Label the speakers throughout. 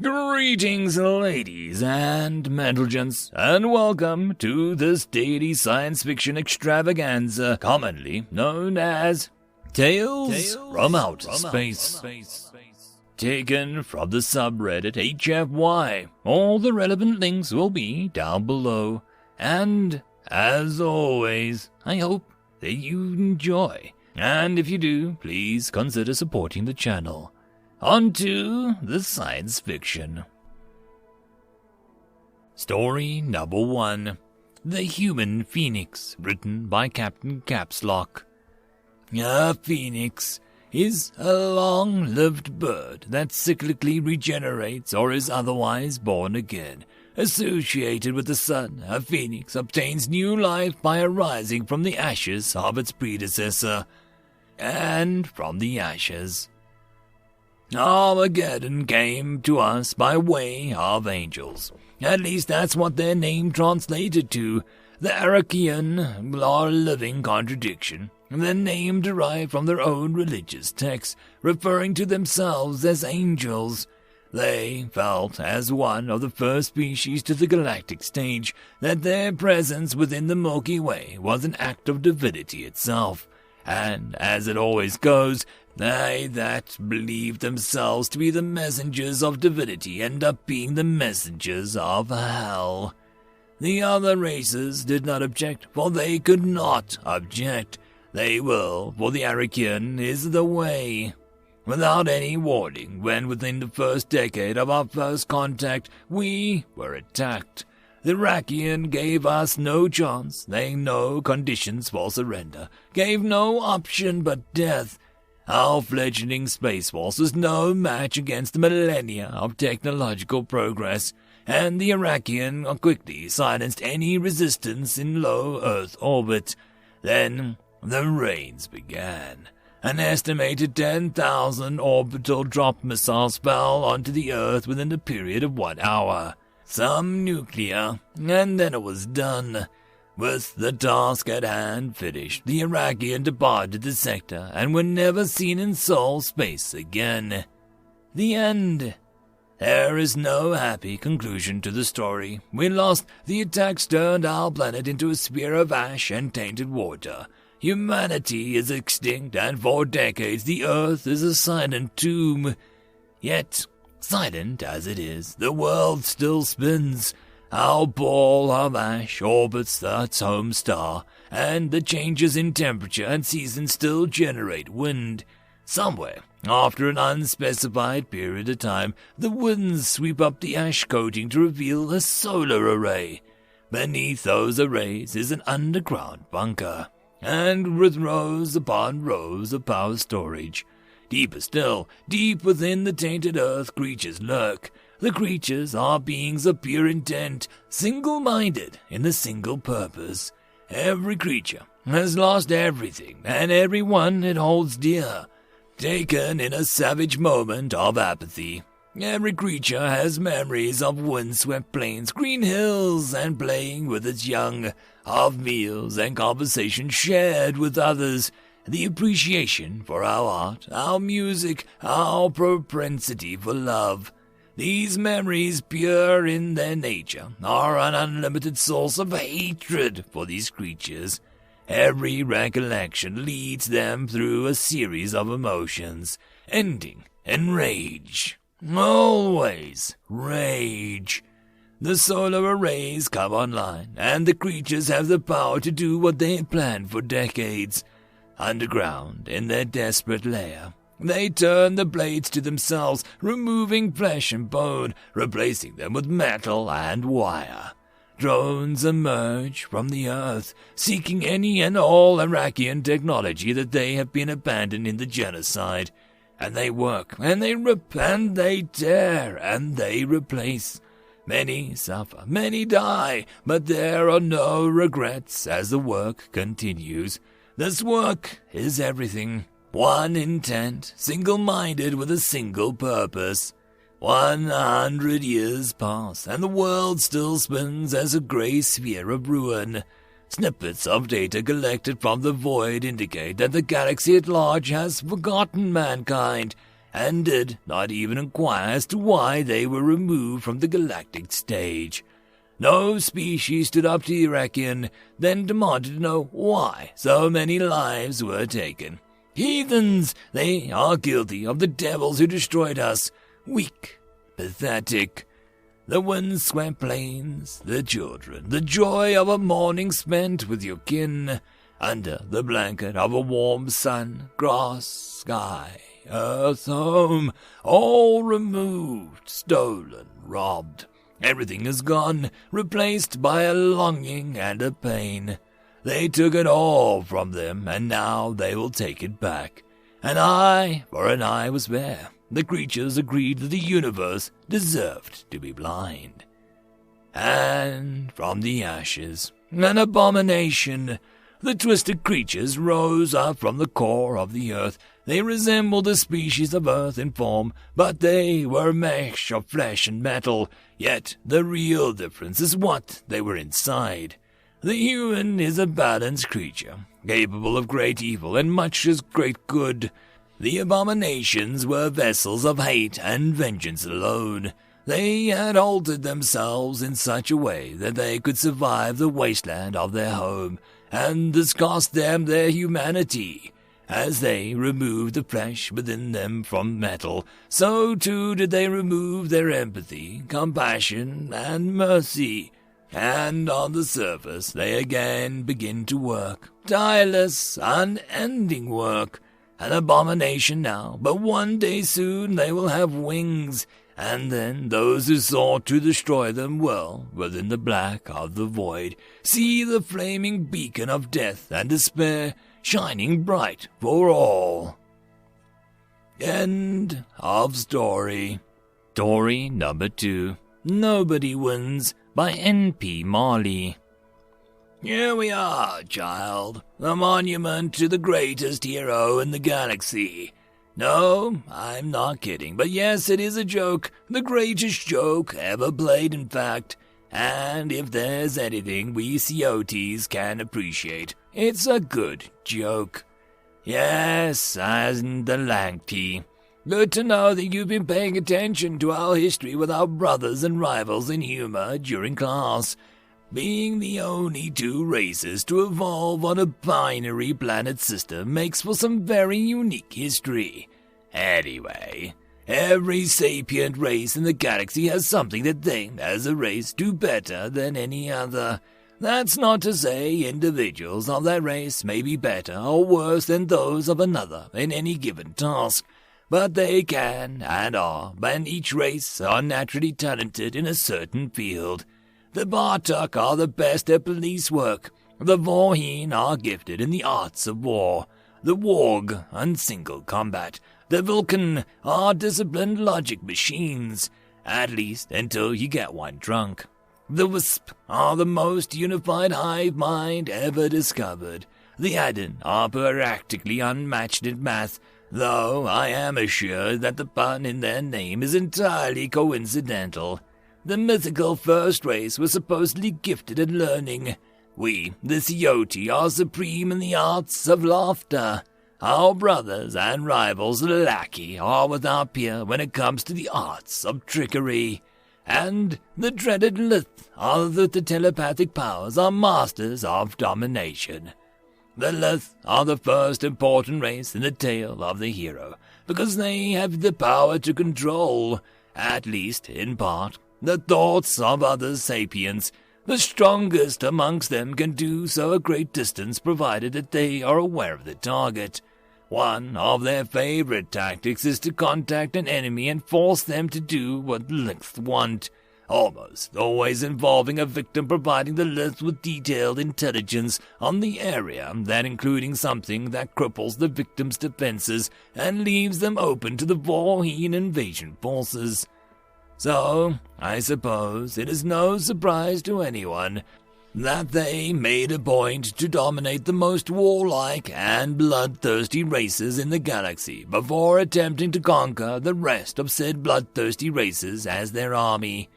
Speaker 1: Greetings, ladies and gents, and welcome to this daily science fiction extravaganza, commonly known as Tales from Outer Space. Taken from the subreddit HFY. All the relevant links will be down below. And, as always, I hope that you enjoy. And if you do, please consider supporting the channel. On to the science fiction. Story number 1. The Human Phoenix, written by Captain Capslock. A phoenix is a long-lived bird that cyclically regenerates or is otherwise born again. Associated with the sun, a phoenix obtains new life by arising from the ashes of its predecessor. And from the ashes, Armageddon came to us by way of angels. At least that's what their name translated to. The Arakian are a living contradiction. Their name derived from their own religious texts, referring to themselves as angels. They felt, as one of the first species to the galactic stage, that their presence within the Milky Way was an act of divinity itself. And, as it always goes, they that believe themselves to be the messengers of divinity end up being the messengers of hell. The other races did not object, for they could not object. They will, for the Arakian is the way. Without any warning, when within the first decade of our first contact, we were attacked. The Rakian gave us no chance, laying no conditions for surrender, gave no option but death. Our fledgling space force was no match against the millennia of technological progress, and the Arakian quickly silenced any resistance in low Earth orbit. Then the raids began. An estimated 10,000 orbital drop missiles fell onto the Earth within a period of 1 hour. Some nuclear, and then it was done. With the task at hand finished, the Iraqian departed the sector and were never seen in Sol space again. The end. There is no happy conclusion to the story. We lost. The attacks turned our planet into a sphere of ash and tainted water. Humanity is extinct, and for decades the Earth is a silent tomb. Yet, silent as it is, the world still spins. Our ball of ash orbits its home star, and the changes in temperature and season still generate wind. Somewhere, after an unspecified period of time, the winds sweep up the ash coating to reveal a solar array. Beneath those arrays is an underground bunker, and with rows upon rows of power storage. Deeper still, deep within the tainted earth, creatures lurk. The creatures are beings of pure intent, single-minded in the single purpose. Every creature has lost everything, and everyone it holds dear, taken in a savage moment of apathy. Every creature has memories of windswept plains, green hills, and playing with its young, of meals and conversation shared with others, the appreciation for our art, our music, our propensity for love. These memories, pure in their nature, are an unlimited source of hatred for these creatures. Every recollection leads them through a series of emotions, ending in rage. Always rage. The solar arrays come online, and the creatures have the power to do what they had planned for decades. Underground, in their desperate lair, they turn the blades to themselves, removing flesh and bone, replacing them with metal and wire. Drones emerge from the earth, seeking any and all Iraqian technology that they have been abandoned in the genocide. And they work, and they rip, and they tear, and they replace. Many suffer, many die, but there are no regrets as the work continues. This work is everything. One intent, single-minded with a single purpose. 100 years pass, and the world still spins as a grey sphere of ruin. Snippets of data collected from the void indicate that the galaxy at large has forgotten mankind, and did not even inquire as to why they were removed from the galactic stage. No species stood up to the Iraqian, then demanded to know why so many lives were taken. Heathens, they are guilty of the devils who destroyed us. Weak, pathetic. The windswept plains, the children, the joy of a morning spent with your kin, under the blanket of a warm sun, grass, sky, earth, home, all removed, stolen, robbed. Everything is gone, replaced by a longing and a pain. They took it all from them, and now they will take it back. An eye for an eye was fair. The creatures agreed that the universe deserved to be blind. And from the ashes, an abomination, the twisted creatures rose up from the core of the earth. They resembled a species of earth in form, but they were a mesh of flesh and metal. Yet the real difference is what they were inside. The human is a balanced creature, capable of great evil and much as great good. The abominations were vessels of hate and vengeance alone. They had altered themselves in such a way that they could survive the wasteland of their home, and this cost them their humanity. As they removed the flesh within them from metal, so too did they remove their empathy, compassion, and mercy. And on the surface they again begin to work, tireless, unending work. An abomination now, but one day soon they will have wings, and then those who sought to destroy them will, within the black of the void, see the flaming beacon of death and despair shining bright for all. End of story. Story number 2. Nobody Wins by nPMarley. Here we are, child, the monument to the greatest hero in the galaxy. No, I'm not kidding, but yes, it is a joke, the greatest joke ever played, in fact. And if there's anything we Coyotes can appreciate, it's a good joke. Yes, and the Langty. Good to know that you've been paying attention to our history with our brothers and rivals in humor during class. Being the only two races to evolve on a binary planet system makes for some very unique history. Anyway, every sapient race in the galaxy has something that they, as a race, do better than any other. That's not to say individuals of that race may be better or worse than those of another in any given task, but they can and are, and each race are naturally talented in a certain field. The Bartok are the best at police work, the Vorheen are gifted in the arts of war, the Warg on single combat, the Vulcan are disciplined logic machines, at least until you get one drunk. The Wisp are the most unified hive mind ever discovered. The Adden are practically unmatched in math, though I am assured that the pun in their name is entirely coincidental. The mythical first race was supposedly gifted at learning. We, the Coyote, are supreme in the arts of laughter. Our brothers and rivals, the Lackey, are without peer when it comes to the arts of trickery. And the dreaded Lith are the telepathic powers are masters of domination. The Lith are the first important race in the tale of the hero, because they have the power to control, at least in part, the thoughts of other sapiens. The strongest amongst them can do so a great distance provided that they are aware of the target. One of their favorite tactics is to contact an enemy and force them to do what the Lith want, almost always involving a victim providing the Lith with detailed intelligence on the area, that including something that cripples the victim's defenses and leaves them open to the Vorheen invasion forces. So, I suppose it is no surprise to anyone that they made a point to dominate the most warlike and bloodthirsty races in the galaxy before attempting to conquer the rest of said bloodthirsty races as their army.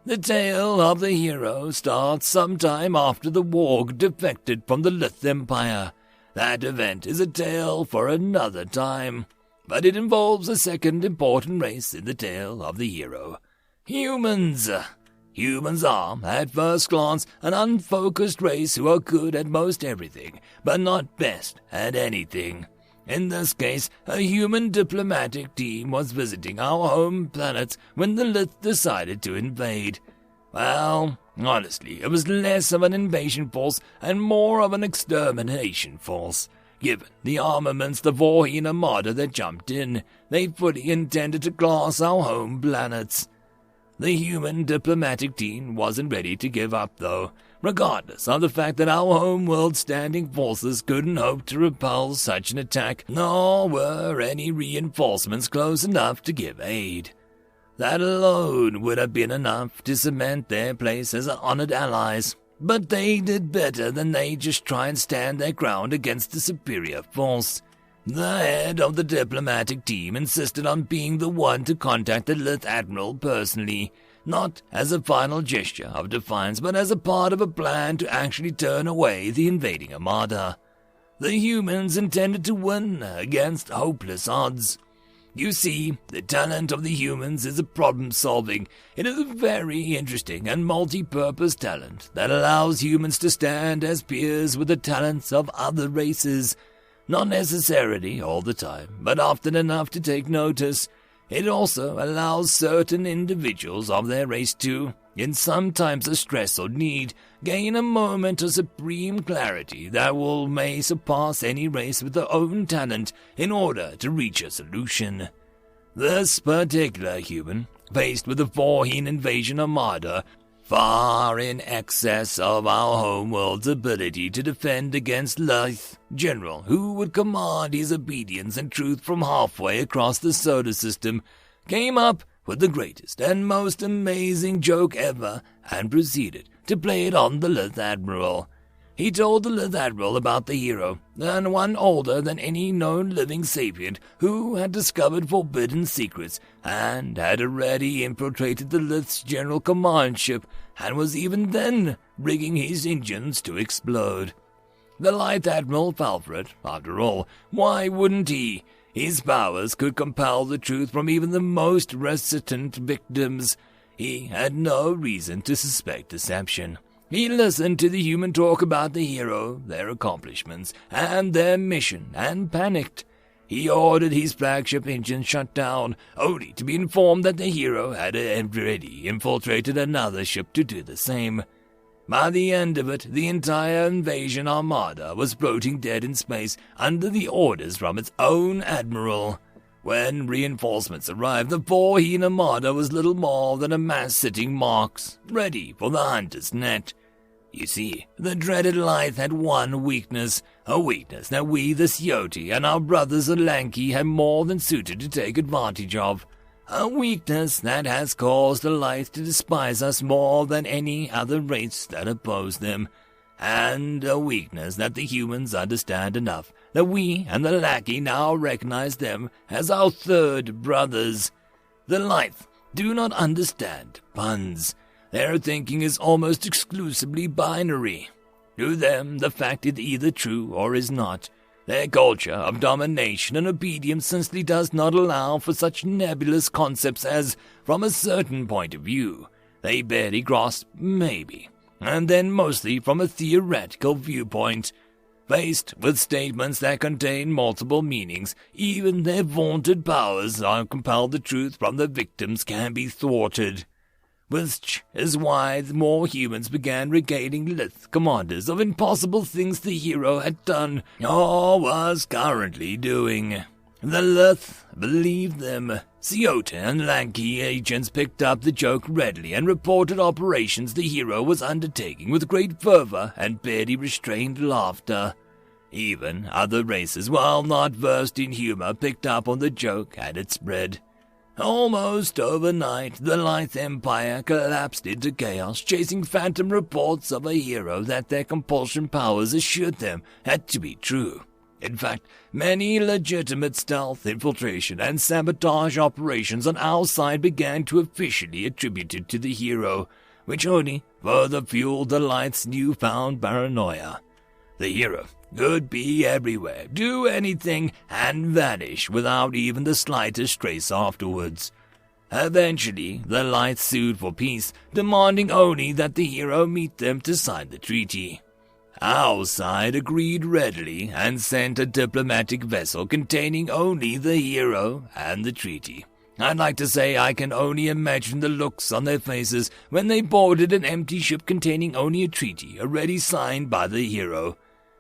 Speaker 1: The tale of the hero starts sometime after the Warg defected from the Lith Empire. That event is a tale for another time. but it involves a second important race in the tale of the hero. Humans. Humans are, at first glance, an unfocused race who are good at most everything, but not best at anything. In this case, a human diplomatic team was visiting our home planet when the Lith decided to invade. Well, honestly, it was less of an invasion force and more of an extermination force. Given the armaments the Vorheen Armada that jumped in, they fully intended to class our home planets. The human diplomatic team wasn't ready to give up, though, regardless of the fact that our home-world standing forces couldn't hope to repel such an attack, nor were any reinforcements close enough to give aid. That alone would have been enough to cement their place as honored allies, but they did better than they just try and stand their ground against the superior force. The head of the diplomatic team insisted on being the one to contact the Lith Admiral personally, not as a final gesture of defiance, but as a part of a plan to actually turn away the invading armada. The humans intended to win against hopeless odds. You see, the talent of the humans is a problem-solving. It is a very interesting and multi-purpose talent that allows humans to stand as peers with the talents of other races. Not necessarily all the time, but often enough to take notice. It also allows certain individuals of their race to, in some times of stress or need, gain a moment of supreme clarity that may surpass any race with their own talent in order to reach a solution. This particular human, faced with the Vorheen invasion armada, far in excess of our homeworld's ability to defend against Lith, general who would command his obedience and truth from halfway across the solar system, came up with the greatest and most amazing joke ever and proceeded to play it on the Lith Admiral. He told the Lith Admiral about the hero, and one older than any known living sapient who had discovered forbidden secrets and had already infiltrated the Lith's general command ship and was even then rigging his engines to explode. The Lith Admiral fell for it. After all, why wouldn't he? His powers could compel the truth from even the most reticent victims. He had no reason to suspect deception. He listened to the human talk about the hero, their accomplishments, and their mission, and panicked. He ordered his flagship engine shut down, only to be informed that the hero had already infiltrated another ship to do the same. By the end of it, the entire invasion armada was floating dead in space under the orders from its own admiral. When reinforcements arrived, the Vorheen armada was little more than a mass sitting marks, ready for the hunter's net. You see, the dreaded Lith had one weakness, a weakness that we, the Scifi, and our brothers the Lanky had more than suited to take advantage of. A weakness that has caused the Lith to despise us more than any other race that opposed them, and a weakness that the humans understand enough that we and the Lackey now recognize them as our third brothers. The Lith do not understand puns. Their thinking is almost exclusively binary. To them, the fact is either true or is not. Their culture of domination and obedience simply does not allow for such nebulous concepts as, from a certain point of view, they barely grasp maybe, and then mostly from a theoretical viewpoint. Faced with statements that contain multiple meanings, even their vaunted powers are compelled the truth from the victims can be thwarted. Which is why more humans began regaling Lith commanders of impossible things the hero had done or was currently doing. The Lith believed them. Sciota and Lanky agents picked up the joke readily and reported operations the hero was undertaking with great fervor and barely restrained laughter. Even other races, while not versed in humor, picked up on the joke and it spread. Almost overnight, the Lith Empire collapsed into chaos, chasing phantom reports of a hero that their compulsion powers assured them had to be true. In fact, many legitimate stealth, infiltration, and sabotage operations on our side began to officially attribute it to the hero, which only further fueled the Lith's newfound paranoia. The hero could be everywhere, do anything, and vanish without even the slightest trace afterwards. Eventually, the Lights sued for peace, demanding only that the hero meet them to sign the treaty. Our side agreed readily and sent a diplomatic vessel containing only the hero and the treaty. I'd like to say I can only imagine the looks on their faces when they boarded an empty ship containing only a treaty already signed by the hero.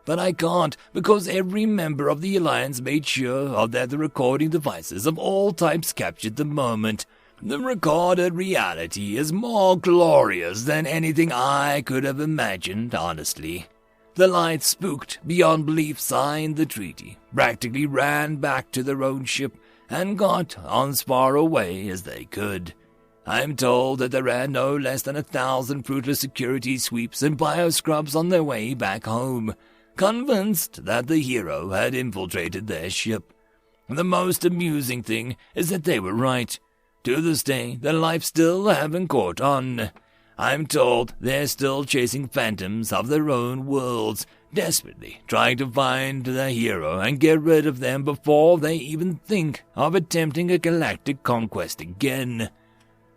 Speaker 1: But I can't, because every member of the Alliance made sure of that the recording devices of all types captured the moment. The recorded reality is more glorious than anything I could have imagined, honestly. The Lights, spooked beyond belief, signed the treaty, practically ran back to their own ship, and got on as far away as they could. I'm told that they ran no less than 1,000 fruitless security sweeps and bioscrubs on their way back home, convinced that the hero had infiltrated their ship. The most amusing thing is that they were right. To this day, their lives still haven't caught on. I'm told they're still chasing phantoms of their own worlds, desperately trying to find the hero and get rid of them before they even think of attempting a galactic conquest again.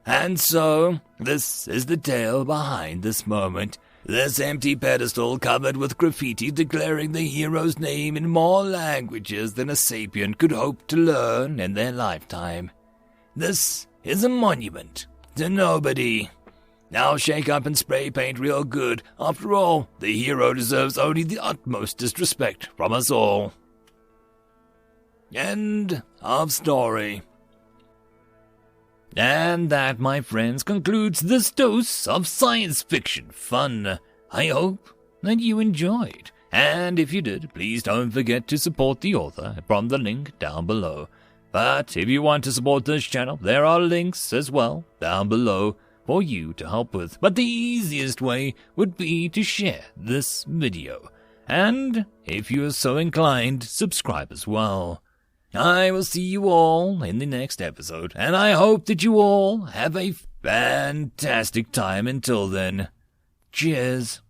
Speaker 1: And so, this is the tale behind this moment. This empty pedestal covered with graffiti declaring the hero's name in more languages than a sapient could hope to learn in their lifetime. This is a monument to nobody. Now shake up and spray paint real good. After all, the hero deserves only the utmost disrespect from us all. End of story. And that, my friends, concludes this dose of science fiction fun. I hope that you enjoyed. And if you did, please don't forget to support the author from the link down below. But if you want to support this channel, there are links as well down below for you to help with. But the easiest way would be to share this video. And if you are so inclined, subscribe as well. I will see you all in the next episode, and I hope that you all have a fantastic time until then. Cheers.